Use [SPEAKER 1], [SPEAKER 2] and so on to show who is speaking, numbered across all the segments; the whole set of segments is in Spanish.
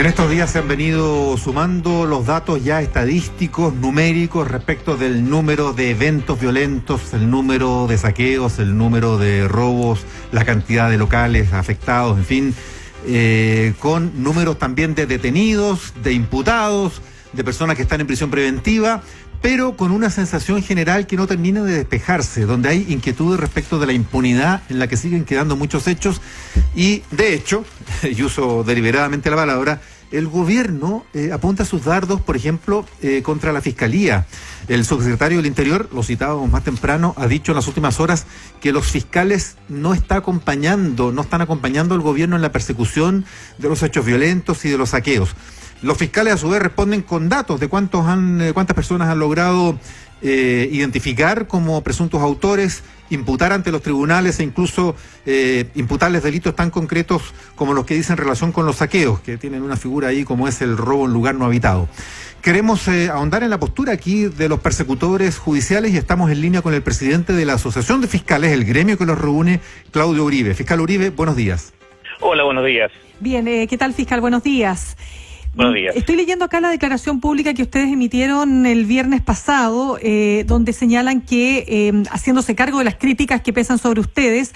[SPEAKER 1] En estos días se han venido sumando los datos ya estadísticos, numéricos, respecto del número de eventos violentos, el número de saqueos, el número de robos, la cantidad de locales afectados, en fin, con números también de detenidos, de imputados, de personas que están en prisión preventiva, pero con una sensación general que no termina de despejarse, donde hay inquietudes respecto de la impunidad en la que siguen quedando muchos hechos y, de hecho, y uso deliberadamente la palabra, el gobierno apunta sus dardos, por ejemplo, contra la Fiscalía. El subsecretario del Interior, lo citábamos más temprano, ha dicho en las últimas horas que los fiscales no están acompañando al gobierno en la persecución de los hechos violentos y de los saqueos. Los fiscales a su vez responden con datos de cuántas personas han logrado identificar como presuntos autores, imputar ante los tribunales e incluso imputarles delitos tan concretos como los que dicen en relación con los saqueos, que tienen una figura ahí como es el robo en lugar no habitado. Queremos ahondar en la postura aquí de los persecutores judiciales y estamos en línea con el presidente de la Asociación de Fiscales, el gremio que los reúne, Claudio Uribe. Fiscal Uribe, buenos días.
[SPEAKER 2] Hola, buenos días.
[SPEAKER 3] Bien, ¿qué tal, fiscal? Buenos días.
[SPEAKER 2] Buenos días.
[SPEAKER 3] Estoy leyendo acá la declaración pública que ustedes emitieron el viernes pasado, donde señalan que, haciéndose cargo de las críticas que pesan sobre ustedes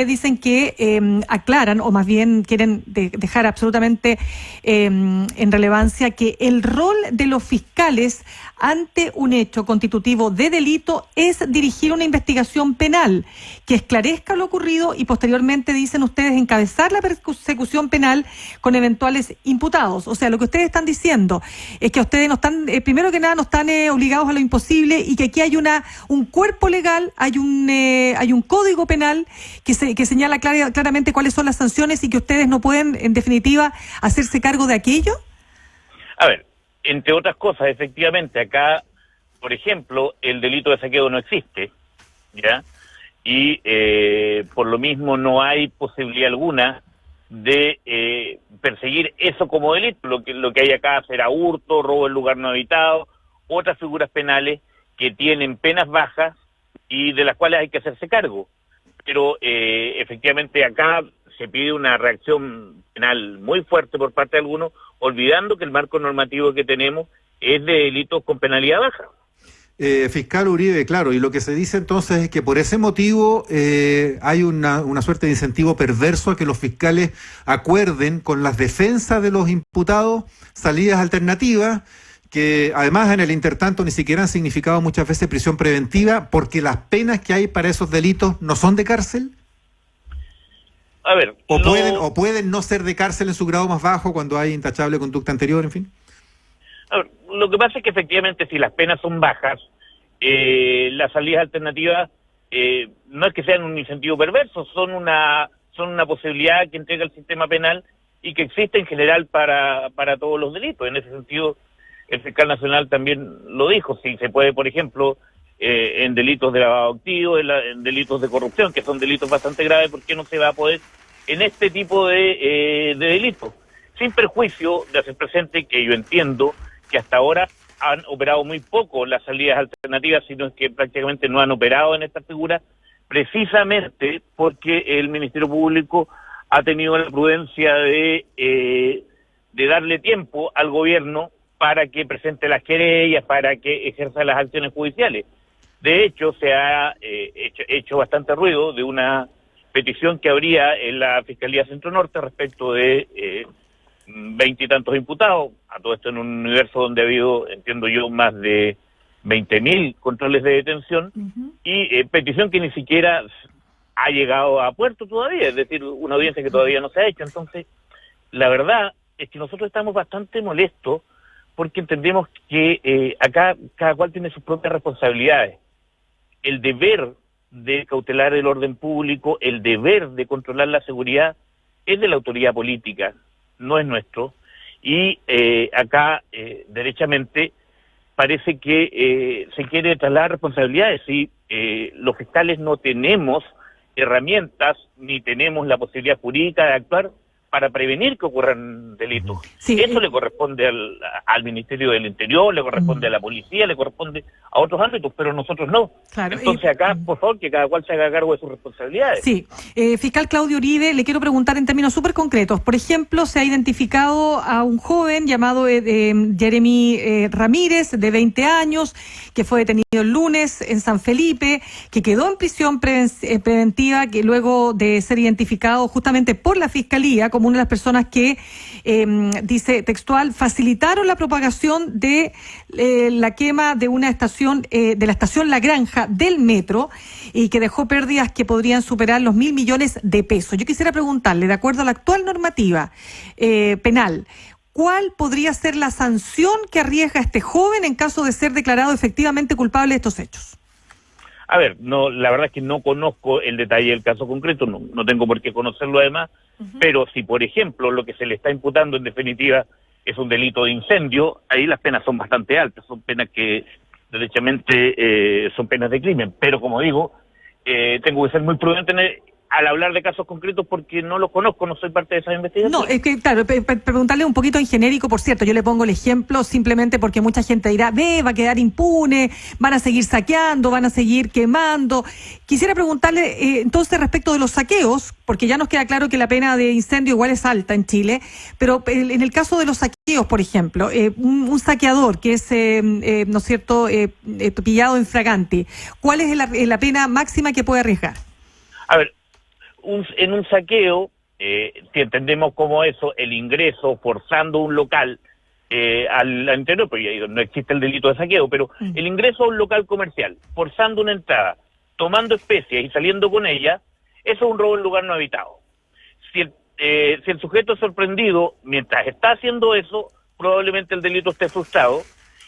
[SPEAKER 3] dicen que aclaran, o más bien quieren dejar absolutamente en relevancia que el rol de los fiscales ante un hecho constitutivo de delito es dirigir una investigación penal que esclarezca lo ocurrido y posteriormente, dicen ustedes, encabezar la persecución penal con eventuales imputados. O sea, lo que ustedes están diciendo es que ustedes no están, primero que nada, no están obligados a lo imposible y que aquí hay un cuerpo legal, hay un código penal que señala claramente cuáles son las sanciones y que ustedes no pueden, en definitiva, hacerse cargo de aquello.
[SPEAKER 2] A ver, entre otras cosas, efectivamente, acá, por ejemplo, el delito de saqueo no existe, ¿ya? Y por lo mismo no hay posibilidad alguna de perseguir eso como delito. Lo que hay acá será hurto, robo en lugar no habitado, otras figuras penales que tienen penas bajas y de las cuales hay que hacerse cargo. Pero efectivamente acá se pide una reacción penal muy fuerte por parte de algunos, olvidando que el marco normativo que tenemos es de delitos con penalidad baja.
[SPEAKER 1] Fiscal Uribe, claro, y lo que se dice entonces es que por ese motivo hay una suerte de incentivo perverso a que los fiscales acuerden con las defensas de los imputados salidas alternativas, que además en el intertanto ni siquiera han significado muchas veces prisión preventiva, porque las penas que hay para esos delitos no son de cárcel.
[SPEAKER 2] A ver,
[SPEAKER 1] o pueden no ser de cárcel en su grado más bajo cuando hay intachable conducta anterior, en fin.
[SPEAKER 2] A ver, lo que pasa es que efectivamente si las penas son bajas, las salidas alternativas no es que sean un incentivo perverso, son una posibilidad que entrega el sistema penal y que existe en general para todos los delitos. En ese sentido, el fiscal nacional también lo dijo, si se puede, por ejemplo, en delitos de lavado activo, en delitos de corrupción, que son delitos bastante graves, ¿por qué no se va a poder en este tipo de delitos? Sin perjuicio de hacer presente que yo entiendo que hasta ahora han operado muy poco las salidas alternativas, sino que prácticamente no han operado en esta figura, precisamente porque el Ministerio Público ha tenido la prudencia de darle tiempo al gobierno para que presente las querellas, para que ejerza las acciones judiciales. De hecho, se ha hecho bastante ruido de una petición que habría en la Fiscalía Centro Norte respecto de 20 y tantos imputados, a todo esto en un universo donde ha habido, entiendo yo, más de 20.000 controles de detención, y petición que ni siquiera ha llegado a puerto todavía, es decir, una audiencia que todavía no se ha hecho. Entonces, la verdad es que nosotros estamos bastante molestos porque entendemos que acá cada cual tiene sus propias responsabilidades. El deber de cautelar el orden público, el deber de controlar la seguridad es de la autoridad política, no es nuestro, y acá derechamente parece que se quiere trasladar responsabilidades. Si los fiscales no tenemos herramientas ni tenemos la posibilidad jurídica de actuar, para prevenir que ocurran delitos.
[SPEAKER 3] Sí,
[SPEAKER 2] Eso le corresponde al Ministerio del Interior, le corresponde a la policía, le corresponde a otros ámbitos, pero nosotros no.
[SPEAKER 3] Claro,
[SPEAKER 2] Entonces acá, por favor, que cada cual se haga cargo de sus responsabilidades.
[SPEAKER 3] Sí. Fiscal Claudio Uribe, le quiero preguntar en términos súper concretos. Por ejemplo, se ha identificado a un joven llamado Jeremy Ramírez, de 20 años, que fue detenido el lunes en San Felipe, que quedó en prisión preventiva, que luego de ser identificado justamente por la Fiscalía como una de las personas que, dice textual, facilitaron la propagación de la quema de una estación, de la estación La Granja del metro, y que dejó pérdidas que podrían superar los 1.000 millones de pesos. Yo quisiera preguntarle, de acuerdo a la actual normativa penal, ¿cuál podría ser la sanción que arriesga este joven en caso de ser declarado efectivamente culpable de estos hechos?
[SPEAKER 2] A ver, no, la verdad es que no conozco el detalle del caso concreto, no tengo por qué conocerlo además, pero si, por ejemplo, lo que se le está imputando en definitiva es un delito de incendio, ahí las penas son bastante altas, son penas que derechamente son penas de crimen, pero como digo, tengo que ser muy prudente al hablar de casos concretos porque no los conozco, no soy parte de esas investigaciones.
[SPEAKER 3] No, es que claro, preguntarle un poquito en genérico, por cierto, yo le pongo el ejemplo simplemente porque mucha gente dirá, va a quedar impune, van a seguir saqueando, van a seguir quemando. Quisiera preguntarle entonces respecto de los saqueos, porque ya nos queda claro que la pena de incendio igual es alta en Chile, pero en el caso de los saqueos, por ejemplo, un saqueador que es, ¿no es cierto?, pillado en flagrante, ¿cuál es la pena máxima que puede arriesgar?
[SPEAKER 2] A ver, en un saqueo, si entendemos como eso, el ingreso forzando un local al interior, pues no existe el delito de saqueo, pero el ingreso a un local comercial, forzando una entrada, tomando especies y saliendo con ella, eso es un robo en lugar no habitado. Si el sujeto es sorprendido mientras está haciendo eso, probablemente el delito esté frustrado,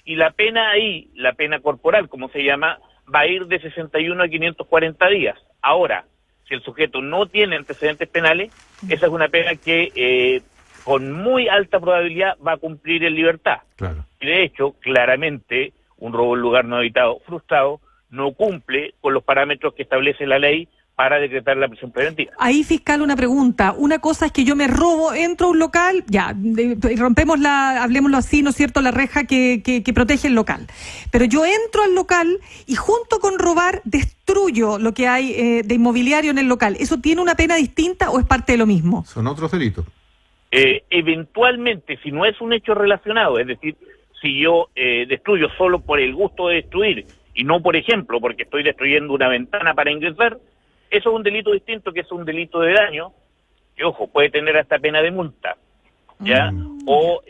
[SPEAKER 2] y la pena ahí, la pena corporal, como se llama, va a ir de 61 a 540 días. Ahora, si el sujeto no tiene antecedentes penales, esa es una pena que con muy alta probabilidad va a cumplir en libertad.
[SPEAKER 1] Claro.
[SPEAKER 2] Y de hecho, claramente, un robo en lugar no habitado frustrado no cumple con los parámetros que establece la ley para decretar la prisión preventiva.
[SPEAKER 3] Ahí, fiscal, una pregunta. Una cosa es que yo me robo, entro a un local, ya, rompemos hablemoslo así, ¿no es cierto?, la reja que protege el local. Pero yo entro al local y junto con robar destruyo lo que hay de inmobiliario en el local. ¿Eso tiene una pena distinta o es parte de lo mismo?
[SPEAKER 1] Son otros delitos.
[SPEAKER 2] Eventualmente, si no es un hecho relacionado, es decir, si yo destruyo solo por el gusto de destruir y no, por ejemplo, porque estoy destruyendo una ventana para ingresar, eso es un delito distinto, que es un delito de daño, que, ojo, puede tener hasta pena de multa, ¿ya? O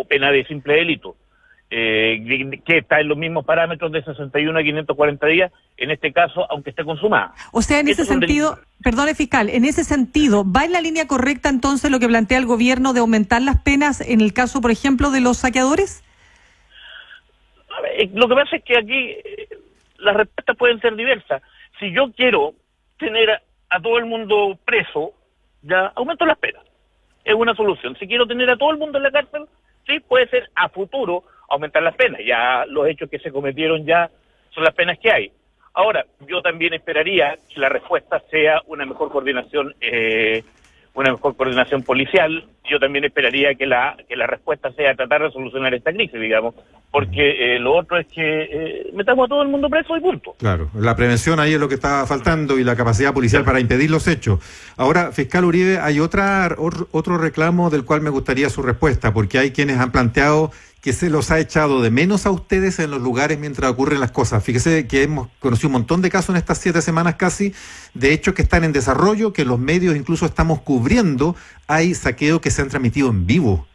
[SPEAKER 2] pena de simple delito, que está en los mismos parámetros de 61 a 540 días, en este caso, aunque esté consumada.
[SPEAKER 3] O sea, en ese sentido, perdone, fiscal, en ese sentido, ¿va en la línea correcta entonces lo que plantea el gobierno de aumentar las penas en el caso, por ejemplo, de los saqueadores?
[SPEAKER 2] A ver, lo que pasa es que aquí las respuestas pueden ser diversas. Si yo quiero tener a todo el mundo preso, ya aumento las penas. Es una solución. Si quiero tener a todo el mundo en la cárcel, sí, puede ser a futuro aumentar las penas. Ya los hechos que se cometieron ya son las penas que hay. Ahora, yo también esperaría que la respuesta sea una mejor coordinación policial. Yo también esperaría que la respuesta sea tratar de solucionar esta crisis, digamos, porque lo otro es que metamos a todo el mundo preso y punto.
[SPEAKER 1] Claro, la prevención ahí es lo que está faltando y la capacidad policial para impedir los hechos. Ahora, fiscal Uribe, hay otro reclamo del cual me gustaría su respuesta, porque hay quienes han planteado que se los ha echado de menos a ustedes en los lugares mientras ocurren las cosas. Fíjese que hemos conocido un montón de casos en estas 7 semanas casi, de hechos que están en desarrollo, que los medios incluso estamos cubriendo. Hay saqueos que se han transmitido en vivo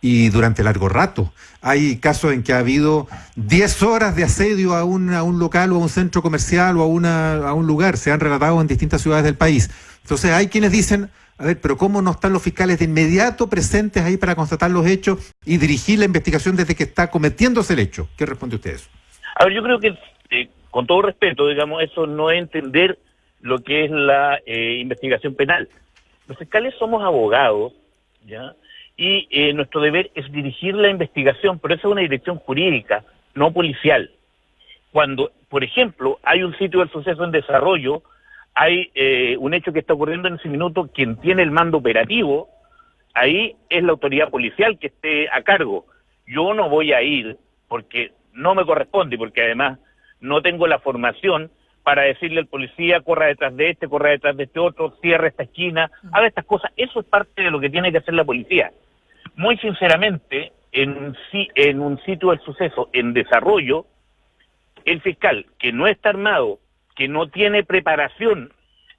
[SPEAKER 1] y durante largo rato. Hay casos en que ha habido 10 horas de asedio a un local o a un centro comercial o a un lugar. Se han relatado en distintas ciudades del país. Entonces hay quienes dicen, a ver, pero ¿cómo no están los fiscales de inmediato presentes ahí para constatar los hechos y dirigir la investigación desde que está cometiéndose el hecho? ¿Qué responde usted a eso?
[SPEAKER 2] A ver, yo creo que, con todo respeto, digamos, eso no es entender lo que es la investigación penal. Los fiscales somos abogados, ¿ya? Y nuestro deber es dirigir la investigación, pero esa es una dirección jurídica, no policial. Cuando, por ejemplo, hay un sitio del suceso en desarrollo, hay un hecho que está ocurriendo en ese minuto, quien tiene el mando operativo ahí es la autoridad policial que esté a cargo. Yo no voy a ir porque no me corresponde, porque además no tengo la formación para decirle al policía, corra detrás de este otro, cierre esta esquina, haga estas cosas. Eso es parte de lo que tiene que hacer la policía. Muy sinceramente, en un sitio del suceso en desarrollo, el fiscal que no está armado, que no tiene preparación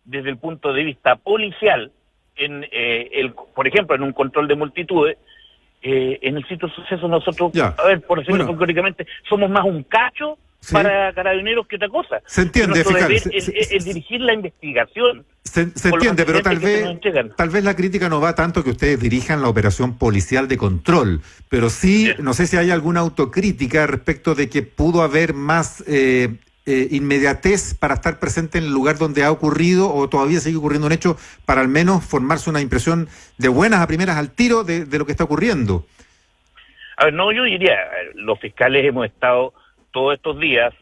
[SPEAKER 2] desde el punto de vista policial, por ejemplo, en un control de multitudes, en el sitio del suceso nosotros, a ver, por decirlo folclóricamente, somos más un cacho para Carabineros que otra cosa.
[SPEAKER 1] Se entiende, fiscal.
[SPEAKER 2] Es dirigir la investigación.
[SPEAKER 1] Se entiende, pero tal vez la crítica no va tanto que ustedes dirijan la operación policial de control, pero sí, no sé si hay alguna autocrítica respecto de que pudo haber más inmediatez para estar presente en el lugar donde ha ocurrido, o todavía sigue ocurriendo un hecho, para al menos formarse una impresión de buenas a primeras al tiro de lo que está ocurriendo.
[SPEAKER 2] A ver, no, yo diría, los fiscales hemos estado todos estos días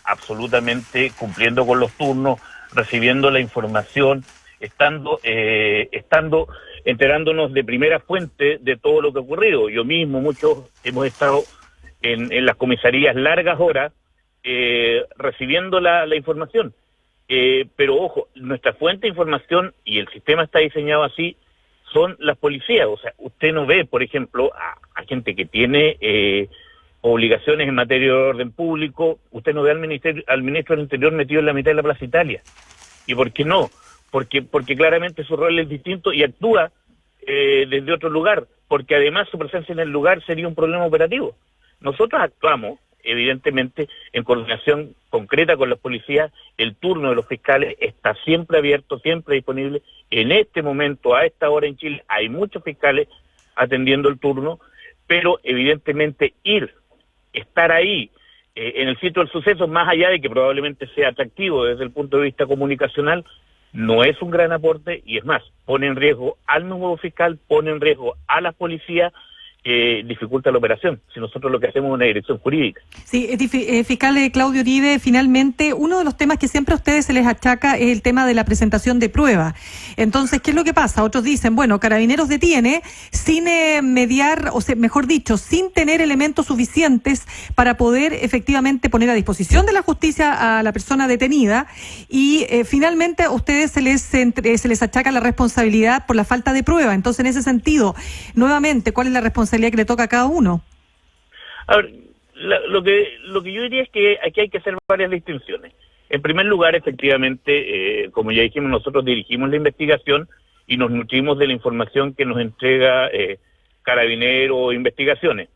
[SPEAKER 2] absolutamente cumpliendo con los turnos, recibiendo la información, estando enterándonos de primera fuente de todo lo que ha ocurrido. Yo mismo, muchos hemos estado en las comisarías largas horas recibiendo la información. Pero ojo, nuestra fuente de información, y el sistema está diseñado así, son las policías. O sea, usted no ve, por ejemplo, a gente que tiene obligaciones en materia de orden público, usted no ve al ministro del Interior metido en la mitad de la Plaza Italia. ¿Y por qué no? Porque claramente su rol es distinto y actúa desde otro lugar, porque además su presencia en el lugar sería un problema operativo. Nosotros actuamos, evidentemente, en coordinación concreta con las policías. El turno de los fiscales está siempre abierto, siempre disponible. En este momento, a esta hora en Chile, hay muchos fiscales atendiendo el turno, pero evidentemente estar ahí en el sitio del suceso, más allá de que probablemente sea atractivo desde el punto de vista comunicacional, no es un gran aporte, y es más, pone en riesgo al nuevo fiscal, pone en riesgo a las policías, dificulta la operación, si nosotros lo que hacemos es una dirección jurídica.
[SPEAKER 3] Sí, fiscal Claudio Uribe, finalmente, uno de los temas que siempre a ustedes se les achaca es el tema de la presentación de prueba. Entonces, ¿qué es lo que pasa? Otros dicen, bueno, Carabineros detiene sin mediar, o sea, mejor dicho, sin tener elementos suficientes para poder efectivamente poner a disposición de la justicia a la persona detenida, y finalmente a ustedes se les achaca la responsabilidad por la falta de prueba. Entonces, en ese sentido, nuevamente, ¿cuál es la responsabilidad que le toca a cada uno?
[SPEAKER 2] A ver, lo que yo diría es que aquí hay que hacer varias distinciones. En primer lugar, efectivamente, como ya dijimos, nosotros dirigimos la investigación y nos nutrimos de la información que nos entrega Carabineros o Investigaciones.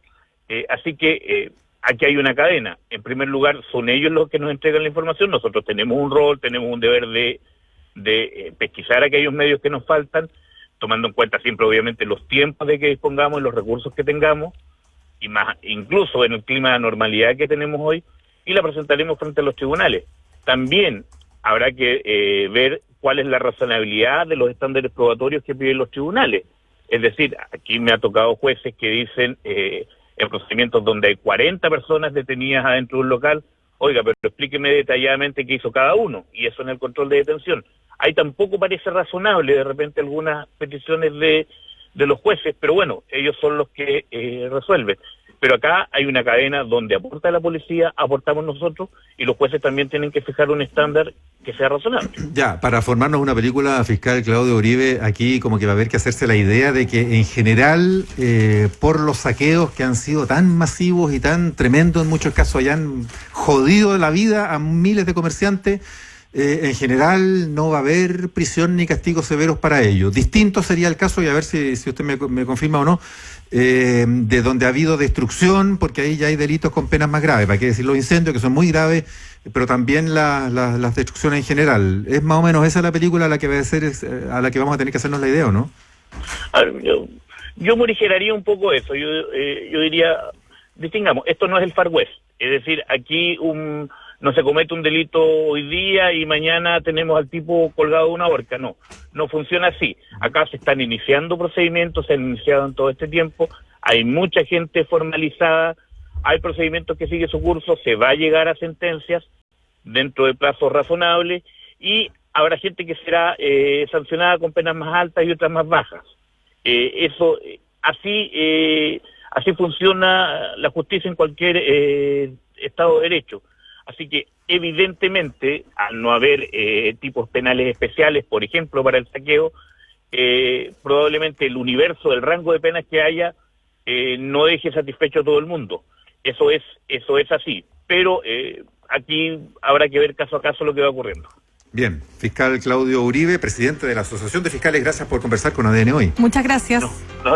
[SPEAKER 2] Así que aquí hay una cadena. En primer lugar, son ellos los que nos entregan la información. Nosotros tenemos un rol, tenemos un deber de pesquisar aquellos medios que nos faltan, tomando en cuenta siempre, obviamente, los tiempos de que dispongamos y los recursos que tengamos, y más incluso en el clima de normalidad que tenemos hoy, y la presentaremos frente a los tribunales. También habrá que ver cuál es la razonabilidad de los estándares probatorios que piden los tribunales. Es decir, aquí me ha tocado jueces que dicen, en procedimientos donde hay 40 personas detenidas adentro de un local, oiga, pero explíqueme detalladamente qué hizo cada uno, y eso en el control de detención. Ahí tampoco parece razonable de repente algunas peticiones de los jueces, pero bueno, ellos son los que resuelven. Pero acá hay una cadena donde aporta la policía, aportamos nosotros, y los jueces también tienen que fijar un estándar que sea razonable.
[SPEAKER 1] Ya, para formarnos una película, fiscal Claudio Uribe, aquí como que va a haber que hacerse la idea de que en general, por los saqueos que han sido tan masivos y tan tremendos, en muchos casos hayan jodido la vida a miles de comerciantes, en general no va a haber prisión ni castigos severos para ellos. Distinto sería el caso, y a ver si usted me confirma o no, de donde ha habido destrucción, porque ahí ya hay delitos con penas más graves, para qué decir los incendios, que son muy graves, pero también las destrucciones en general. ¿Es más o menos esa la película a la que a la que vamos a tener que hacernos la idea, o no?
[SPEAKER 2] A ver, yo morigeraría un poco eso. Yo diría, distingamos, esto no es el Far West, es decir, aquí no se comete un delito hoy día y mañana tenemos al tipo colgado de una horca. No funciona así. Acá se están iniciando procedimientos, se han iniciado en todo este tiempo, hay mucha gente formalizada, hay procedimientos que siguen su curso, se va a llegar a sentencias dentro de plazos razonables, y habrá gente que será sancionada con penas más altas y otras más bajas. Así funciona la justicia en cualquier Estado de Derecho. Así que, evidentemente, al no haber tipos penales especiales, por ejemplo, para el saqueo, probablemente el universo, el rango de penas que haya, no deje satisfecho a todo el mundo. Eso es así. Pero aquí habrá que ver caso a caso lo que va ocurriendo.
[SPEAKER 1] Bien, fiscal Claudio Uribe, presidente de la Asociación de Fiscales, gracias por conversar con ADN hoy.
[SPEAKER 3] Muchas gracias.
[SPEAKER 2] No,